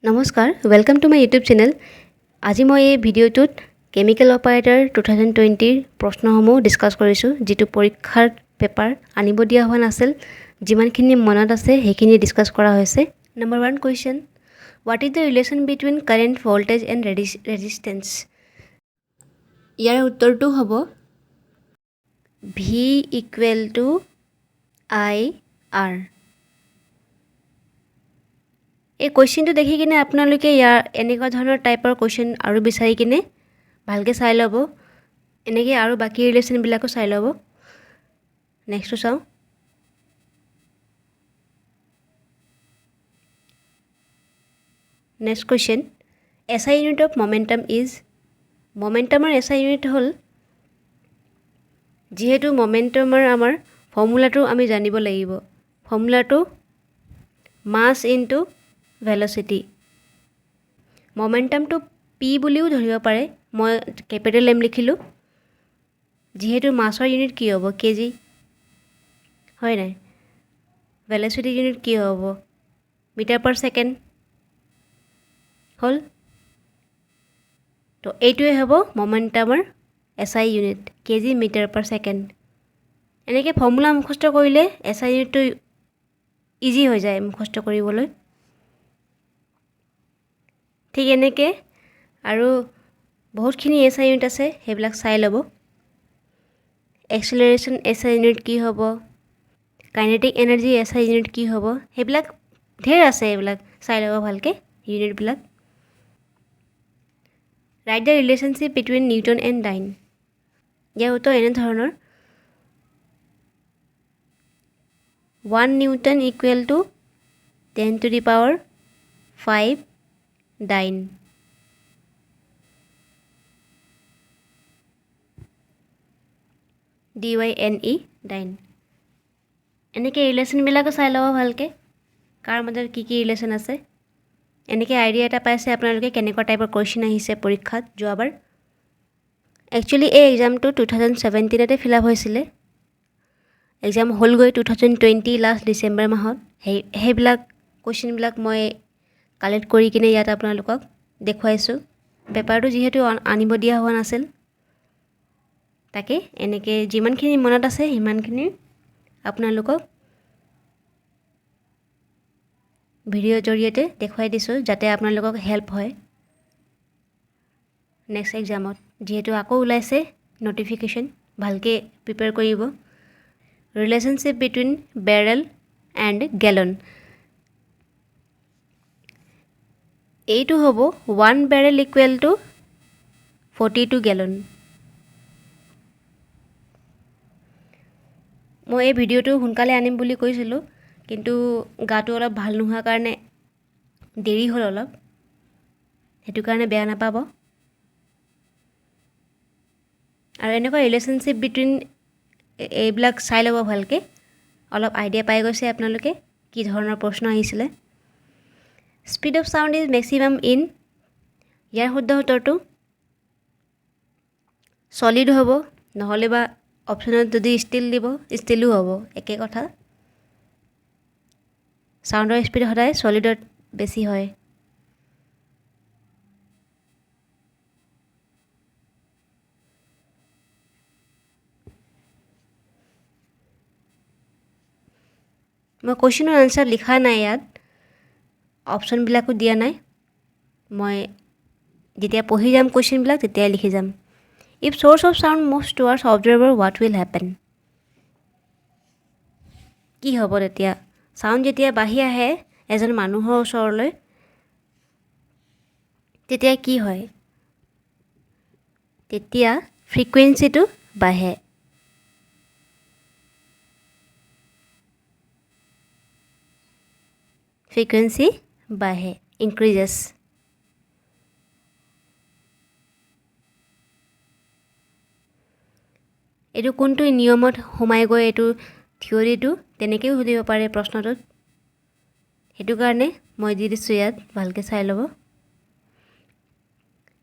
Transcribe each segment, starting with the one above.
নমস্কাৰ welcome to my YouTube channel. আজি মই এই ভিডিঅ'টোত কেমিকেল অপাৰেটৰ 2020ৰ প্ৰশ্নসমূহ ডিছকাছ কৰিছোঁ, যিটো পৰীক্ষাৰ পেপাৰ আনিব দিয়া হোৱা নাছিল। যিমানখিনি মনত আছে সেইখিনি ডিছকাছ কৰা হৈছে। Number 1 question, what is the relation between current, voltage and resistance? ইয়াৰ উত্তৰটো হ'ব V = IR। এই কুৱেশ্যনটো দেখি কিনে আপোনালোকে ইয়াৰ এনেকুৱা ধৰণৰ টাইপৰ কুৱেশ্যন আৰু বিচাৰি কিনে ভালকৈ চাই ল'ব। এনেকৈ আৰু বাকী ৰিলেশ্যনবিলাকো চাই ল'ব। নেক্সটটো চাওঁ। Next question, SI unit of momentum is? মমেণ্টামৰ SI ইউনিট হ'ল, যিহেতু মমেণ্টামৰ আমাৰ ফৰ্মুলাটো আমি জানিব লাগিব। ফৰ্মুলাটো মাছ ইনটু ভেলচিটি। মমেণ্টামটো P বুলিও ধৰিব পাৰে, মই কেপিটেল M লিখিলোঁ। যিহেতু মাছৰ ইউনিট কি হ'ব? কেজি, হয় নাই? ভেলচিটি ইউনিট কি হ'ব? মিটাৰ পাৰ ছেকেণ্ড হ'ল। তো এইটোৱে হ'ব মমেণ্টামৰ SI unit, KG metre per second. এনেকৈ ফৰ্মুলা মুখস্থ কৰিলে SI ইউনিটটো ইজি হৈ যায় মুখস্থ কৰিবলৈ। ঠিক এনেকৈ আৰু বহুতখিনি SI ইউনিট আছে, সেইবিলাক চাই ল'ব। এক্সেলাৰেশ্যন SI ইউনিট কি হ'ব? কাইনেটিক এনাৰ্জি SI ইউনিট কি হ'ব? সেইবিলাক ঢেৰ আছে, এইবিলাক চাই ল'ব ভালকৈ ইউনিটবিলাক। Write the relationship between newton and dyne. ইয়াৰ উত্তৰ এনেধৰণৰ, 1 নিউটন = 10⁵ ডাইন। DYNE ডাইন। এনেকৈ ৰিলেশ্যনবিলাকো চাই ল'ব ভালকৈ, কাৰ মাজত কি কি ৰিলেশ্যন আছে। এনেকৈ আইডিয়া এটা পাইছে আপোনালোকে কেনেকুৱা টাইপৰ কুৱেশ্যন আহিছে পৰীক্ষাত যোৱাবাৰ। একচুৱেলি এই এক্সামটো 2017তে ফিল আপ হৈছিলে। এক্সাম হ'লগৈ 2020 লাষ্ট ডিচেম্বৰ মাহত। সেইবিলাক কুৱেশ্যনবিলাক মই কালেক্ট কৰি কিনে ইয়াত আপোনালোকক দেখুৱাইছোঁ। পেপাৰটো যিহেতু আনিব দিয়া হোৱা নাছিল, তাকে এনেকৈ যিমানখিনি মনত আছে সিমানখিনি আপোনালোকক ভিডিঅ'ৰ জৰিয়তে দেখুৱাই দিছোঁ, যাতে আপোনালোকক হেল্প হয় নেক্সট এক্সামত। যিহেতু আকৌ ওলাইছে ন'টিফিকেশ্যন, ভালকৈ প্ৰিপেয়াৰ কৰিব। Relationship between barrel and gallon. এইটো হ'ব 1 বেৰেল = 42 গেলন। মই এই ভিডিঅ'টো সোনকালে আনিম বুলি কৈছিলোঁ, কিন্তু গাটো অলপ ভাল নোহোৱাৰ কাৰণে দেৰি হ'ল অলপ, সেইটো কাৰণে বেয়া নাপাব। আৰু এনেকুৱা ৰিলেশ্যনশ্বিপ বিটুইন এইবিলাক চাই ল'ব ভালকৈ, অলপ আইডিয়া পাই গৈছে আপোনালোকে কি ধৰণৰ প্ৰশ্ন আহিছিলে। Speed of sound is maximum in? ইয়াৰ শুদ্ধ উত্তৰটো ছলিড হ'ব, নহ'লে বা অপশ্যনত যদি ষ্টিল দিব ষ্টিলো হ'ব, একে কথা। চাউণ্ডৰ স্পীড সদায় ছলিডত বেছি হয়। মই কুৱেশ্যনৰ আনচাৰ লিখা নাই ইয়াত, অপশ্যনবিলাকো দিয়া নাই। মই যেতিয়া পঢ়ি যাম কুৱেশ্যনবিলাক তেতিয়াই লিখি যাম। If source of sound moves towards observer, what will happen? কি হ'ব তেতিয়া? চাউণ্ড যেতিয়া বাঢ়ি আহে এজন মানুহৰ ওচৰলৈ, তেতিয়া কি হয়? তেতিয়া ফ্ৰিকুৱেঞ্চিটো বাঢ়ে। ফ্ৰিকুৱেঞ্চি বাঢ়ে, ইনক্ৰিজেছ। এইটো কোনটো নিয়মত সোমাই গৈ এইটো থিয়ৰিটো তেনেকৈও সুধিব পাৰে প্ৰশ্নটোত, সেইটো কাৰণে মই দি দিছোঁ ইয়াত, ভালকৈ চাই ল'ব।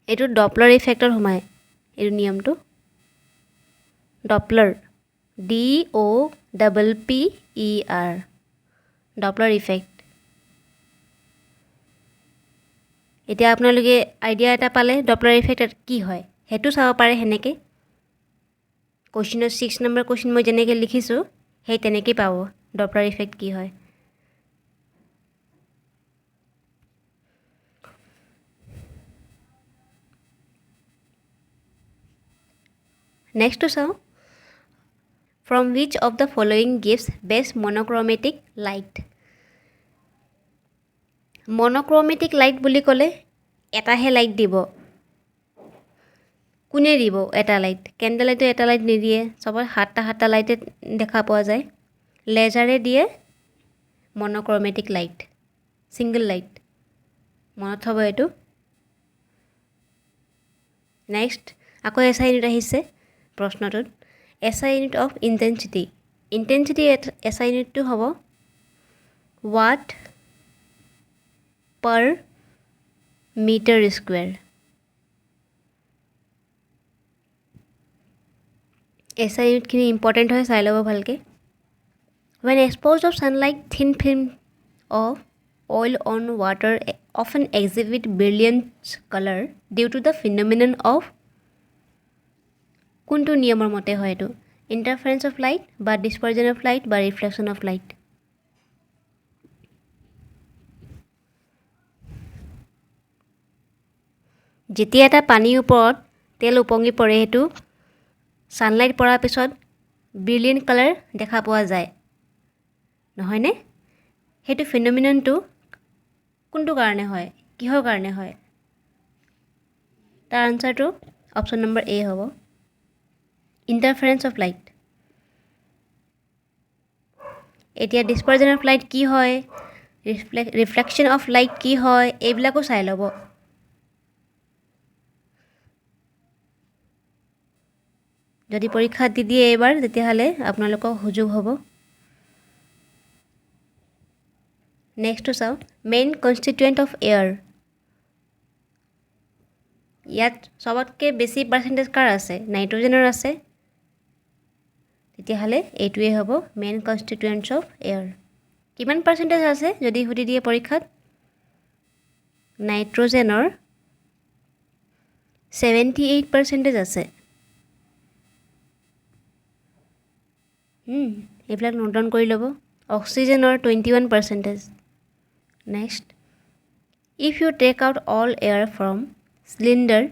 এইটো ডপলাৰ ইফেক্টত সোমায়, এইটো নিয়মটো ডপলাৰ, DOPPER, ডপলাৰ ইফেক্ট। এতিয়া আপোনালোকে আইডিয়া এটা পালে ডপলাৰ ইফেক্ট কি হয় সেইটো চাব পাৰে সেনেকৈ কুৱেশ্যনৰ 6 নম্বৰ কুৱেশ্যন মই যেনেকৈ লিখিছোঁ সেই তেনেকৈ পাব ডপলাৰ ইফেক্ট কি হয় নেক্সটটো চাওঁ from which of the following gives best monochromatic light monochromatic light বুলি ক'লে এটাহে লাইট দিব কোনে দিব এটা লাইট কেণ্ডেল লাইটে এটা লাইট নিদিয়ে সবৰ সাতটা লাইটে দেখা পোৱা যায় লেজাৰে দিয়ে monochromatic light single light মনত থব এইটো নেক্সট আকৌ এছআই ইউনিট আহিছে প্ৰশ্নটোত SI unit of intensity SI unit to hobo watt per meter square SI unit kini important hoy sai lobo bhalke when exposed of sunlight thin film of oil on water often exhibit brilliant color due to the phenomenon of কোনটো নিয়মৰ মতে হয় এটো ইন্টাৰফাৰেন্স of light বা ডিসপাৰশন of light বা ৰিফ্লেকশন of light যেতিয়া এটা পানীৰ ওপৰত তেল উপঙি পৰে হেতু সানলাইট পৰাৰ পিছত ব্ৰিলিয়েন্ট কালাৰ দেখা পোৱা যায় নহয়নে হেতু ফেনোমেননটো কোনটো কাৰণে হয় কিহৰ কাৰণে হয় তাৰ আনসাৰটো অপচন নম্বৰ এ হ'ব interference of light এতিয়া dispersion of light কি হয় reflection of light কি হয় এইবিলাকো চাই লব যদি পৰীক্ষা দি দিয়ে এবাৰ তেতিয়াহলে আপোনালোকৰ সুযোগ হ'ব নেক্সট চাও মেইন কনস্টিটুয়েন্ট অফ এয়াৰ ইয়াত সবতকে বেছি পাৰ্সেন্টেজ কাৰ আছে নাইট্ৰজেনৰ আছে তেতিয়াহলে এইটোৱে হ'ব মেইন কনস্টিটুয়েন্টস অফ এয়াৰ কিমান পাৰ্সেন্টেজ আছে যদি হুদি দিয়ে পৰীক্ষাত নাইট্ৰজেনৰ 78% আছে এইবিলাক নোট ডাউন কৰি ল'ব অক্সিজেনৰ 21% next if you take out all air from cylinder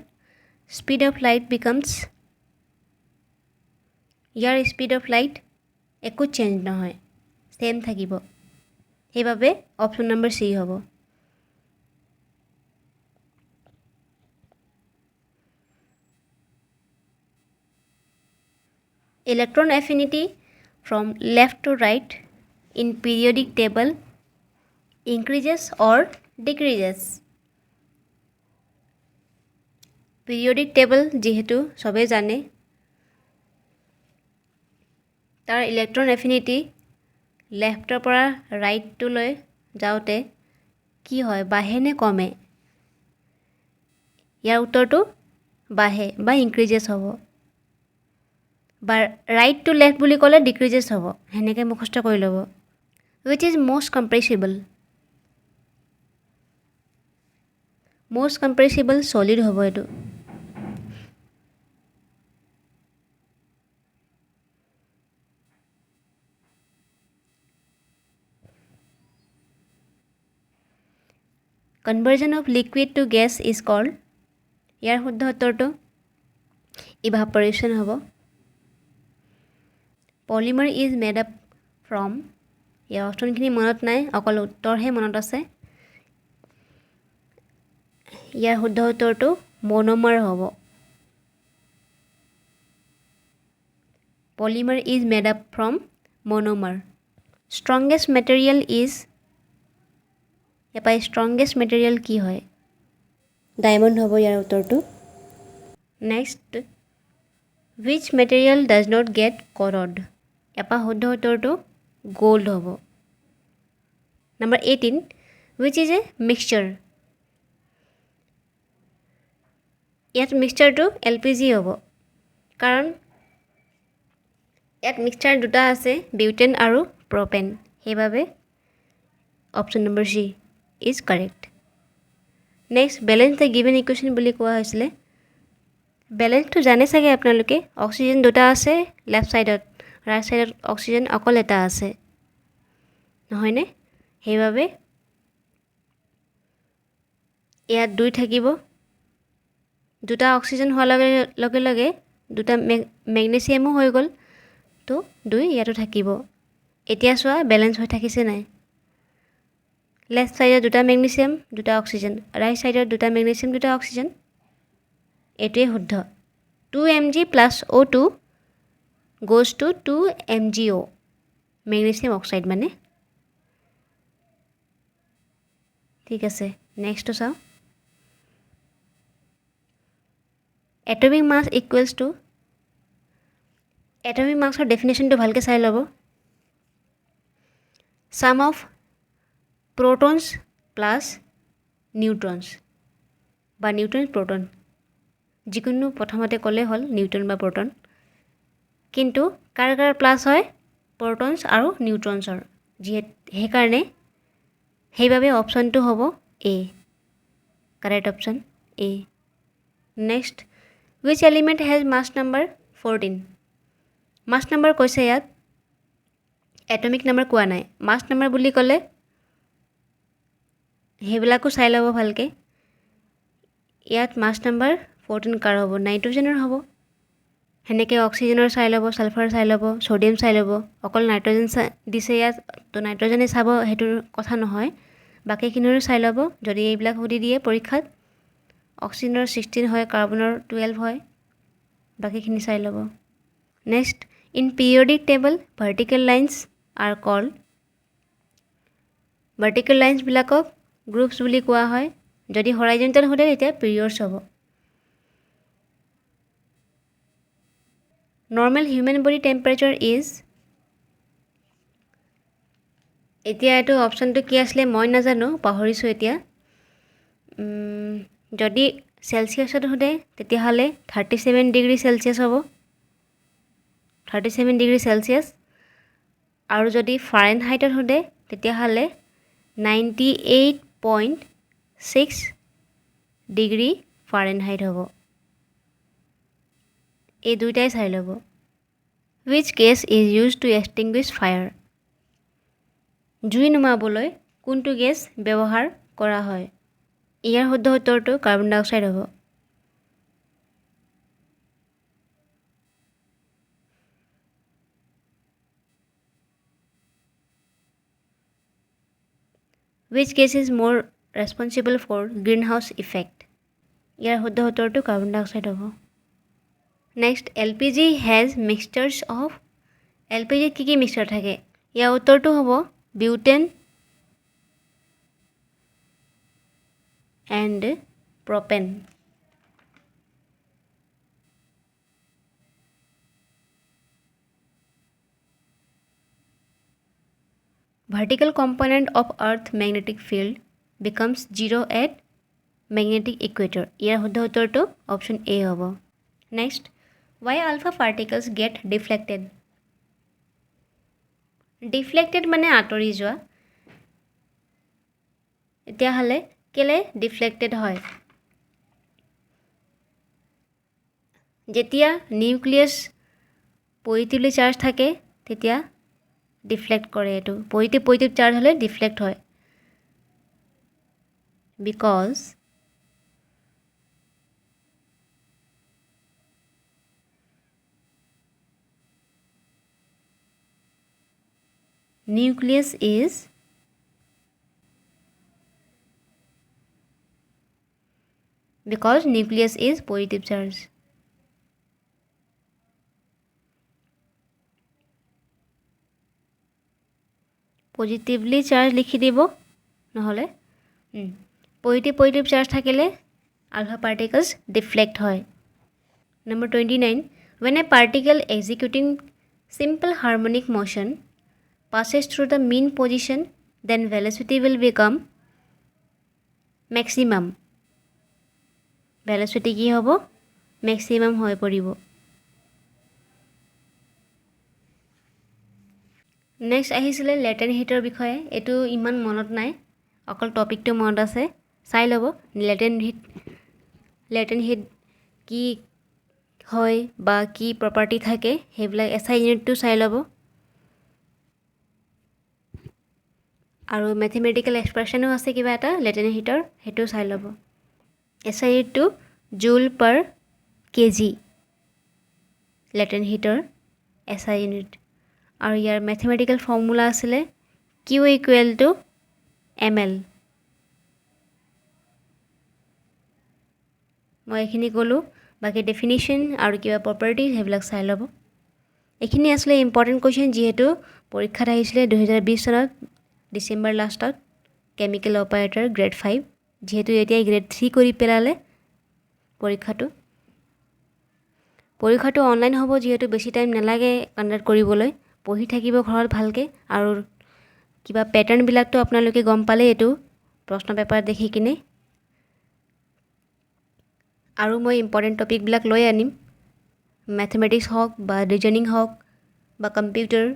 speed of light becomes year speed of light একো চেঞ্জ নহয় সেম থাকিব সেইভাবে অপশন নম্বৰ সি হ'ব electron affinity from left to right in periodic table increases or decreases periodic table যেহেতু সবে জানে তাৰ electron affinity লেফটৰ পৰা ৰাইটটো লৈ যাওতে কি হয় বাঢ়ে নে কমে ইয়াৰ উত্তৰটো বাঢ়ে বা ইনক্ৰিজেস হ'ব বা ৰাইট টু লেফট বুলি ক'লে ডিক্ৰিজেস হ'ব হেনেকে মুখস্থ কৰি ল'ব which is most compressible solid হ'ব এটো conversion of liquid to gas is called ইয়াৰ শুদ্ধ উত্তৰটো evaporation হ'ব polymer is made up from ইয়াৰ অপচনখিনি মনত নাই অকল উত্তৰহে মনত আছে ইয়াৰ শুদ্ধ উত্তৰটো monomer হ'ব polymer is made up from monomer strongest material is এপাই strongest material কি হয় ডায়মন্ড হ'ব ইয়াৰ উত্তৰটো next which material does not get corrode এপা শুদ্ধ উত্তৰটো gold হ'ব number 18 which is a mixture ইয়াত মিক্সচাৰটো LPG হ'ব কাৰণ ইয়াত মিক্সচাৰ দুটা আছে বিউটেন আৰু প্ৰপেন সেইভাবে option number C is correct next balance the given equation বুলি কোৱা হৈছিলে। বেলেঞ্চটো জানে চাগে আপোনালোকে, অক্সিজেন দুটা আছে লেফ্ট ছাইডত, ৰাইট ছাইডত অক্সিজেন অকল এটা আছে, নহয়নে? সেইবাবে ইয়াত 2 থাকিব। দুটা অক্সিজেন হোৱাৰ লগে লগে দুটা মেগনেছিয়ামো হৈ গ'ল, তো 2 ইয়াতো থাকিব। এতিয়া চোৱা বেলেঞ্চ হৈ থাকিছে নাই? লেফ্ট ছাইডত দুটা মেগনেছিয়াম দুটা অক্সিজেন, ৰাইট ছাইডত দুটা মেগনেছিয়াম দুটা অক্সিজেন। এইটোৱে শুদ্ধ। 2 mg plus O2 goes to 2 MgO, magnesium oxide মানে। ঠিক আছে, নেক্সটটো চাওঁ। Atomic mass equals to, atomic মাছৰ ডেফিনেশ্যনটো ভালকৈ চাই ল'ব। Sum of protons plus neutrons বা নিউট্ৰন প্ৰটন, যিকোনো প্ৰথমতে ক'লে হ'ল নিউট্ৰন বা প্ৰটন, কিন্তু কাৰ কাৰ প্লাছ হয়? প্ৰটনছ আৰু নিউট্ৰনছৰ। সেইকাৰণে সেইবাবে অপশ্যনটো হ'ব A, correct option A. Next, which element has mass number 14? Mass number কৈছে ইয়াত, এটমিক নাম্বাৰ কোৱা নাই। মাছ নাম্বাৰ বুলি ক'লে সেইবিলাকো চাই ল'ব ভালকৈ। ইয়াত মাছ নাম্বাৰ 14 কাৰ হ'ব? নাইট্ৰজেনৰ হ'ব। সেনেকৈ অক্সিজেনৰ চাই ল'ব, ছালফাৰ চাই ল'ব, ছ'ডিয়াম চাই ল'ব। অকল নাইট্ৰজেন দিছে ইয়াত, তো নাইট্ৰজেনে চাব সেইটোৰ কথা নহয়, বাকীখিনিৰো চাই ল'ব। যদি এইবিলাক সুধি দিয়ে পৰীক্ষাত, অক্সিজেনৰ 16 হয়, কাৰ্বনৰ 12 হয়, বাকীখিনি চাই ল'ব। Next, in periodic table vertical lines are called, vertical লাইন্সবিলাকক গ্ৰুপছ বুলি কোৱা হয়। যদি হৰাইজণ্টেল সোধে তেতিয়া পিৰিয়ডছ হ'ব। Normal human body temperature is, এতিয়া এইটো অপশ্যনটো কি আছিলে মই নাজানো, পাহৰিছোঁ এতিয়া। যদি চেলচিয়াছত সোধে তেতিয়াহ'লে 37 ডিগ্ৰী চেলচিয়াছ হ'ব, 37 ডিগ্ৰী চেলচিয়াছ। আৰু যদি ফাৰেনহাইটত সোধে তেতিয়াহ'লে 98.6 ডিগ্ৰী ফাৰেনহাইট হ'ব। এই দুইটাই চাই ল'ব। Which gas is use to extinguish fire, জুই নুমাবলৈ কোনটো গেছ ব্যৱহাৰ কৰা হয়? ইয়াৰ শুদ্ধ উত্তৰটো কাৰ্বন ডাই অক্সাইড হ'ব। Which gas is more responsible for greenhouse effect? ইয়াৰ শুদ্ধ উত্তৰটো কাৰ্বন ডাই অক্সাইড হ'ব। নেক্সট, LPG হেজ মিক্সচাৰ্ছ অফ, LPGত কি মিক্সচাৰ থাকে? ইয়াৰ উত্তৰটো হ'ব butane and propane. Vertical component of Earth magnetic field becomes 0 at magnetic equator. ইয়াৰ শুদ্ধ উত্তৰটো অপশ্যন এ হ'ব। Next, why alpha particles get deflected? Deflected মানে আঁতৰি যোৱা। এতিয়াহ'লে কেলে ডিফ্লেক্টেড হয়? যেতিয়া নিউক্লিয়াছ পজিটিভলি চাৰ্জ থাকে তেতিয়া ডিফ্লেক্ট কৰে। এইটো পজিটিভ চাৰ্জ হ'লে ডিফ্লেক্ট হয়। Because nucleus is positive charge. Positively charge লিখি দিব, নহ'লে পজিটিভ চাৰ্জ থাকিলে আলফা পাৰ্টিকলছ ডিফ্লেক্ট হয়। Number 29, when a particle executing simple harmonic motion passes through the mean position, then velocity will become maximum. velocity কি হ'ব? maximum হৈ পৰিব। Next আহিছিলে লেটেণ্ট হিটৰ বিষয়ে। এইটো ইমান মনত নাই, অকল টপিকটো মনত আছে। চাই ল'ব লেটেণ্ট হিট কি হয় বা কি প্ৰপাৰ্টি থাকে সেইবিলাক SI ইউনিটটো চাই ল'ব আৰু মেথমেটিকেল এক্সপ্ৰেশ্যনো আছে কিবা এটা লেটেণ্ট হিটৰ সেইটো চাই ল'ব SI ইউনিটটো জুল পাৰ কেজি লেটেণ্ট হিটৰ SI ইউনিট আৰু ইয়াৰ মেথমেটিকেল ফৰ্মুলা আছিলে Q = ml মই এইখিনি ক'লোঁ বাকী ডেফিনিশ্যন আৰু কিবা প্ৰপাৰ্টি সেইবিলাক চাই ল'ব এইখিনি আছিলে ইম্পৰ্টেণ্ট কুৱেশ্যন যিহেতু পৰীক্ষাত আহিছিলে 2020 চনত ডিচেম্বৰ লাষ্টত কেমিকেল অপাৰেটৰ গ্ৰেড 5 যিহেতু এতিয়া গ্ৰেড 3 কৰি পেলালে পৰীক্ষাটো অনলাইন হ'ব যিহেতু বেছি টাইম নালাগে কণ্ডাক্ট কৰিবলৈ পঢ়ি থাকিব ঘৰত ভালকৈ আৰু কিবা পেটাৰ্ণবিলাকতো আপোনালোকে গম পালে এইটো প্ৰশ্ন পেপাৰ দেখি কিনে আৰু মই ইম্পৰ্টেণ্ট টপিকবিলাক লৈ আনিম মেথমেটিক্স হওক বা ৰিজনিং হওক বা কম্পিউটাৰ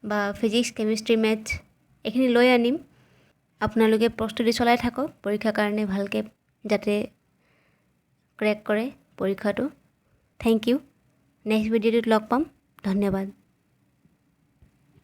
বা ফিজিক্স কেমিষ্ট্ৰি মেথছ এইখিনি লৈ আনিম আপোনালোকে প্ৰস্তুতি চলাই থাকক পৰীক্ষাৰ কাৰণে ভালকৈ যাতে ক্ৰেক কৰে পৰীক্ষাটো থেংক ইউ নেক্সট ভিডিঅ'টোত লগ পাম ধন্যবাদ